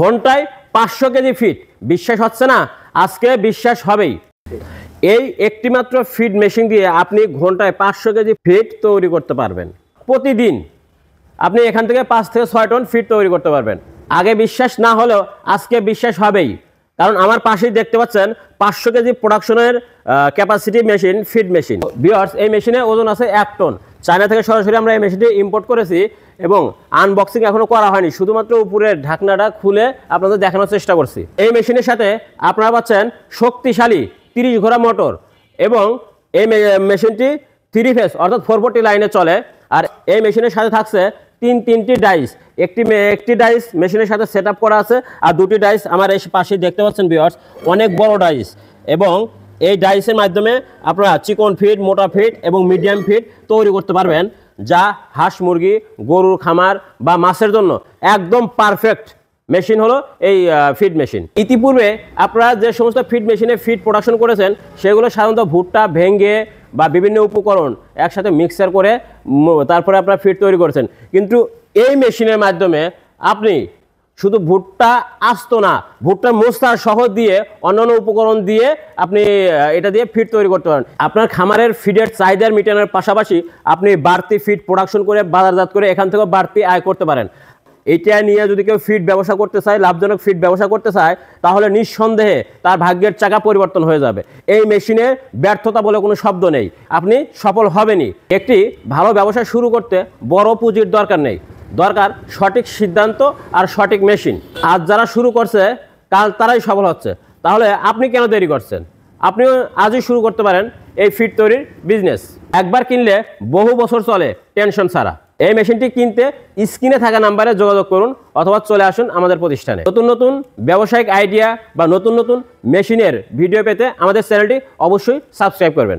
ঘন্টায় 500 KG fit. বিশ্বাস হচ্ছে না? আজকে বিশ্বাস হবেই। এই একটি মাত্র ফিড মেশিন দিয়ে আপনি ঘন্টায় 500 কেজি ফিড তৈরি করতে পারবেন। প্রতিদিন আপনি এখান থেকে 5 থেকে 6 টন ফিড তৈরি করতে পারবেন। আগে বিশ্বাস না হলেও আজকে বিশ্বাস হবেই, কারণ আমার পাশেই দেখতে পাচ্ছেন 500 কেজি প্রোডাকশনের capacity machine, feed machine. Viewers, এই মেশিনে ওজন আছে 1 টন। চায়না থেকে সরাসরি আমরা এই মেশিনটি ইম্পোর্ট করেছি এবং আনবক্সিং এখনো করা হয়নি, শুধুমাত্র উপরের ঢাকনাটা খুলে আপনাদের দেখানোর চেষ্টা করছি। এই মেশিনের সাথে আপনারা পাচ্ছেন শক্তিশালী 30 ঘোড়া মোটর এবং এই মেশিনটি 3 ফেজ অর্থাৎ 440 লাইনে চলে। আর এই মেশিনের সাথে থাকছে তিনটি ডাইস। একটি ডাইস মেশিনের সাথে সেট আপ করা আছে, আর 2টি ডাইস আমার এই পাশে দেখতে পাচ্ছেন ভিউয়ার্স, অনেক বড় ডাইস। এবং এই ডাইসের মাধ্যমে আপনারা চিকন ফিড, মোটা ফিড এবং মিডিয়াম ফিড তৈরি করতে পারবেন, যা হাঁস মুরগি, গরুর খামার বা মাছের জন্য একদম পারফেক্ট মেশিন হলো এই ফিড মেশিন। ইতিপূর্বে আপনারা যে সমস্ত ফিড মেশিনে ফিড প্রোডাকশন করেছেন সেগুলো সাধারণত ভুট্টা ভেঙে বা বিভিন্ন উপকরণ একসাথে মিক্সার করে তারপরে আপনারা ফিড তৈরি করেছেন, কিন্তু এই মেশিনের মাধ্যমে আপনি শুধু ভুট্টা আস্ত না, ভুট্টা মোস্তা সহ দিয়ে অন্যান্য উপকরণ দিয়ে আপনি এটা দিয়ে ফিড তৈরি করতে পারেন। আপনার খামারের ফিডের চাহিদা মেটানোর পাশাপাশি আপনি বাড়তি ফিড প্রোডাকশন করে বাজারজাত করে এখান থেকে বাড়তি আয় করতে পারেন। এটা নিয়ে যদি কেউ ফিড ব্যবসা করতে চায়, লাভজনক ফিড ব্যবসা করতে চায়, তাহলে নিঃসন্দেহে তার ভাগ্যের চাকা পরিবর্তন হয়ে যাবে। এই মেশিনে ব্যর্থতা বলে কোনো শব্দ নেই, আপনি সফল হবেনই। একটি ভালো ব্যবসা শুরু করতে বড় পুঁজির দরকার নেই, দরকার সঠিক সিদ্ধান্ত আর সঠিক মেশিন। আজ যারা শুরু করছে কাল তারাই সফল হচ্ছে, তাহলে আপনি কেন দেরি করছেন? আপনিও আজই শুরু করতে পারেন এই ফিড তৈরির বিজনেস। একবার কিনলে বহু বছর চলে টেনশন ছাড়া। এই মেশিনটি কিনতে স্ক্রিনে থাকা নাম্বারে যোগাযোগ করুন অথবা চলে আসুন আমাদের প্রতিষ্ঠানে। নতুন নতুন ব্যবসায়িক আইডিয়া বা নতুন নতুন মেশিনের ভিডিও পেতে আমাদের চ্যানেলটি অবশ্যই সাবস্ক্রাইব করবেন।